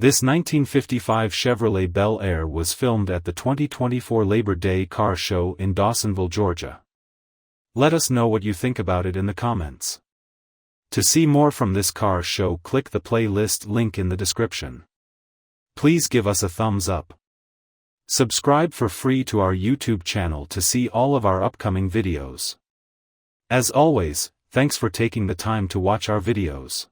This 1955 Chevrolet Bel Air was filmed at the 2024 Labor Day Car Show in Dawsonville, Georgia. Let us know what you think about it in the comments. To see more from this car show, click the playlist link in the description. Please give us a thumbs up. Subscribe for free to our YouTube channel to see all of our upcoming videos. As always, thanks for taking the time to watch our videos.